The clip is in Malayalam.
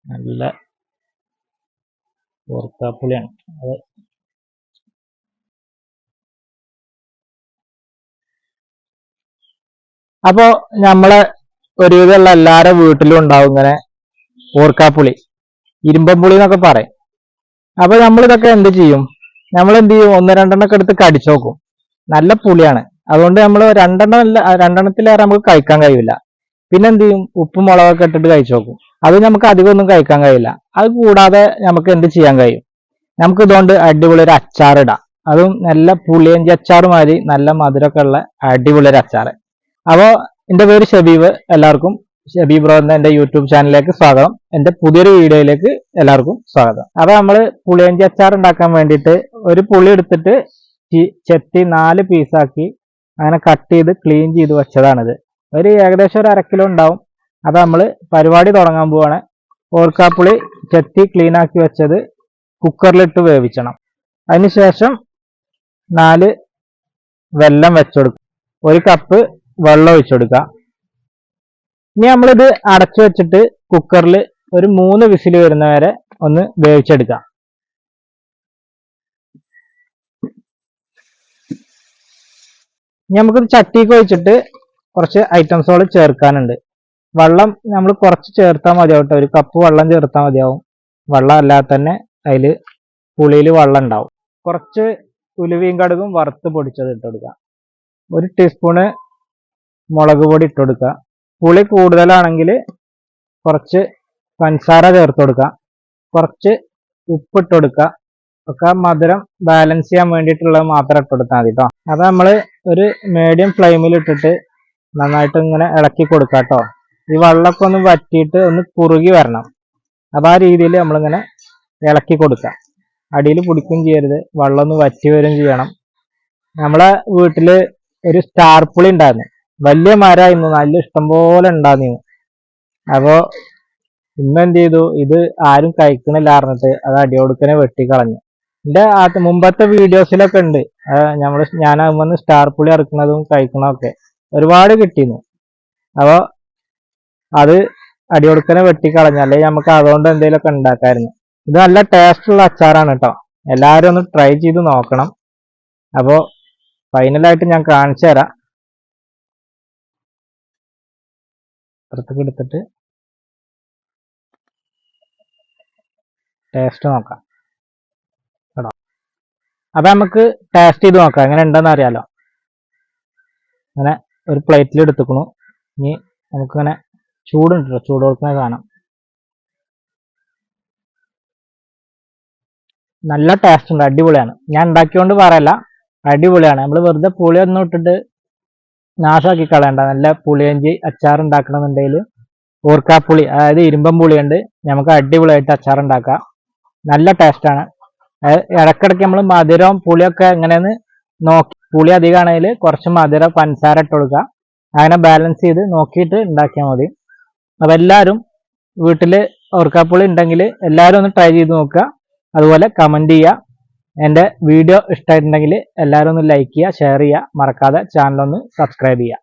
നല്ല ഓർക്കാപ്പുളിയാണ്. അത് അപ്പോ നമ്മളെ ഒരുവിധമുള്ള എല്ലാവരുടെ വീട്ടിലും ഉണ്ടാവും ഇങ്ങനെ ഓർക്കാപ്പുളി, ഇരുമ്പമ്പുളി എന്നൊക്കെ പറയും. അപ്പൊ നമ്മളിതൊക്കെ എന്ത് ചെയ്യും? നമ്മൾ എന്ത് ചെയ്യും? ഒന്ന് രണ്ടെണ്ണൊക്കെ എടുത്ത് കടിച്ചു നോക്കും. നല്ല പുളിയാണ്. അതുകൊണ്ട് നമ്മൾ രണ്ടെണ്ണത്തിലേറെ നമുക്ക് കഴിക്കാൻ കഴിയില്ല. പിന്നെ എന്ത് ചെയ്യും? ഉപ്പും മുളകൊക്കെ ഇട്ടിട്ട് കഴിച്ചു നോക്കും. അത് നമുക്ക് അധികം ഒന്നും കഴിക്കാൻ കഴിയില്ല. അത് കൂടാതെ നമുക്ക് എന്ത് ചെയ്യാൻ കഴിയും? നമുക്ക് ഇതുകൊണ്ട് അടിപൊളി ഒരു അച്ചാർ ഇടാം. അതും നല്ല പുളിയഞ്ചി അച്ചാർ മാതിരി നല്ല മധുരമൊക്കെ ഉള്ള അടിപൊളി ഒരു അച്ചാർ. അപ്പോ എന്റെ പേര് ഷബീബ്. എല്ലാവർക്കും ഷബീബ് ബ്രോ എന്ന എന്റെ യൂട്യൂബ് ചാനലിലേക്ക് സ്വാഗതം. എന്റെ പുതിയൊരു വീഡിയോയിലേക്ക് എല്ലാവർക്കും സ്വാഗതം. അപ്പൊ നമ്മള് പുളിയഞ്ചി അച്ചാർ ഉണ്ടാക്കാൻ വേണ്ടിയിട്ട് ഒരു പുളി എടുത്തിട്ട് ചെത്തി 4 പീസാക്കി അങ്ങനെ കട്ട് ചെയ്ത് ക്ലീൻ ചെയ്ത് വെച്ചതാണിത്. ഒരു ഏകദേശം ഒരു 1/2 കിലോ ഉണ്ടാവും. അപ്പൊ നമ്മള് പരിപാടി തുടങ്ങാൻ പോവാണ്. ഓർക്കാപ്പുളി ചെത്തി ക്ലീൻ ആക്കി വെച്ചത് കുക്കറിലിട്ട് വേവിച്ചണം. അതിനുശേഷം 4 വെള്ളം വെച്ചെടുക്കും. 1 കപ്പ് വെള്ളം ഒഴിച്ചെടുക്കുക. ഇനി നമ്മളിത് അടച്ചു വെച്ചിട്ട് കുക്കറിൽ ഒരു 3 വിസിൽ വരുന്നവരെ ഒന്ന് വേവിച്ചെടുക്കാം. ഇനി നമുക്കിത് ചട്ടിക്ക് ഒഴിച്ചിട്ട് കുറച്ച് ഐറ്റംസുകൾ ചേർക്കാനുണ്ട്. വെള്ളം നമ്മൾ കുറച്ച് ചേർത്താൽ മതിയാവും കേട്ടോ. 1 കപ്പ് വെള്ളം ചേർത്താൽ മതിയാവും. വെള്ളം അല്ലാതെ തന്നെ അതിൽ പുളിയിൽ വെള്ളം ഉണ്ടാവും. കുറച്ച് ഉലുവയും കടുകും വറുത്ത് പൊടിച്ചത് ഇട്ട് കൊടുക്കുക. 1 ടീസ്പൂണ് മുളക് പൊടി ഇട്ട് കൊടുക്കുക. പുളി കൂടുതലാണെങ്കിൽ കുറച്ച് പഞ്ചസാര ചേർത്ത് കൊടുക്കുക. കുറച്ച് ഉപ്പിട്ട് കൊടുക്കുക. ഒക്കെ മധുരം ബാലൻസ് ചെയ്യാൻ വേണ്ടിയിട്ടുള്ളത് മാത്രം ഇട്ട് കൊടുത്താൽ മതി കേട്ടോ. അപ്പൊ നമ്മൾ ഒരു മീഡിയം ഫ്ലെയിമിൽ ഇട്ടിട്ട് നന്നായിട്ട് ഇങ്ങനെ ഇളക്കി കൊടുക്കുക കേട്ടോ. ഈ വെള്ളമൊക്കെ ഒന്ന് വറ്റിയിട്ട് ഒന്ന് കുറുകി വരണം. അപ്പൊ ആ രീതിയിൽ നമ്മളിങ്ങനെ ഇളക്കി കൊടുക്കുക. അടിയിൽ പിടിക്കുകയും ചെയ്യരുത്, വെള്ളം ഒന്ന് വറ്റി വരികയും ചെയ്യണം. നമ്മളെ വീട്ടില് ഒരു സ്റ്റാർ പുളി ഉണ്ടായിരുന്നു. വലിയ മരമായിരുന്നു, നല്ല ഇഷ്ടംപോലെ ഉണ്ടായിരുന്നു. അപ്പോ ഇന്നെന്ത് ചെയ്തു? ഇത് ആരും കഴിക്കണില്ല പറഞ്ഞിട്ട് അത് അടിയൊടുക്കനെ വെട്ടിക്കളഞ്ഞു. എന്റെ മുമ്പത്തെ വീഡിയോസിലൊക്കെ ഉണ്ട് ഞാൻ വന്ന് സ്റ്റാർ പുളി ഇറക്കുന്നതും കഴിക്കണമൊക്കെ ഒരുപാട് കിട്ടിയിരുന്നു. അപ്പൊ അത് അടിയൊടുക്കനെ വെട്ടിക്കളഞ്ഞു. അല്ലെങ്കിൽ നമുക്ക് അതുകൊണ്ട് എന്തെങ്കിലുമൊക്കെ ഉണ്ടാക്കായിരുന്നു. ഇത് നല്ല ടേസ്റ്റ് ഉള്ള അച്ചാറാണ് കേട്ടോ. എല്ലാവരും ഒന്ന് ട്രൈ ചെയ്ത് നോക്കണം. അപ്പോ ഫൈനലായിട്ട് ഞാൻ കാണിച്ചു തരാം. പുറത്തേക്ക് എടുത്തിട്ട് ടേസ്റ്റ് നോക്കാം കേട്ടോ. അപ്പൊ നമുക്ക് ടേസ്റ്റ് ചെയ്ത് നോക്കാം എങ്ങനെ ഉണ്ടെന്ന് അറിയാലോ. അങ്ങനെ ഒരു പ്ലേറ്റിൽ എടുത്തുക്കണു. ഇനി നമുക്കിങ്ങനെ ചൂടുണ്ടല്ലോ, ചൂട് കൊടുക്കുന്ന കാണാം. നല്ല ടേസ്റ്റ് ഉണ്ട്, അടിപൊളിയാണ്. ഞാൻ ഉണ്ടാക്കിയോണ്ട് പറയല്ല, അടിപൊളിയാണ്. നമ്മൾ വെറുതെ പുളിയൊന്നും ഇട്ടിട്ട് നാശാക്കി കളയണ്ട. നല്ല പുളിയഞ്ചി അച്ചാർ ഉണ്ടാക്കണമെന്നുണ്ടെങ്കിൽ ഓർക്കാപ്പുളി, അതായത് ഇരുമ്പം പുളിയുണ്ട്, നമുക്ക് അടിപൊളിയായിട്ട് അച്ചാർ ഉണ്ടാക്കാം. നല്ല ടേസ്റ്റാണ്. ഇടക്കിടയ്ക്ക് നമ്മൾ മധുരവും പുളിയൊക്കെ എങ്ങനെയെന്ന് നോക്കി, പുളി അധികമാണെങ്കിൽ കുറച്ച് മധുരം പഞ്ചസാര ഇട്ട് കൊടുക്കുക. അങ്ങനെ ബാലൻസ് ചെയ്ത് നോക്കിയിട്ട് ഉണ്ടാക്കിയാൽ മതി. അപ്പം എല്ലാവരും വീട്ടിൽ ഓർക്കാപ്പുളി ഉണ്ടെങ്കിൽ എല്ലാവരും ഒന്ന് ട്രൈ ചെയ്ത് നോക്കുക. അതുപോലെ കമൻറ്റ് ചെയ്യുക. എൻ്റെ വീഡിയോ ഇഷ്ടമായിട്ടുണ്ടെങ്കിൽ എല്ലാവരും ഒന്ന് ലൈക്ക് ചെയ്യുക, ഷെയർ ചെയ്യുക. മറക്കാതെ ചാനലൊന്ന് സബ്സ്ക്രൈബ് ചെയ്യുക.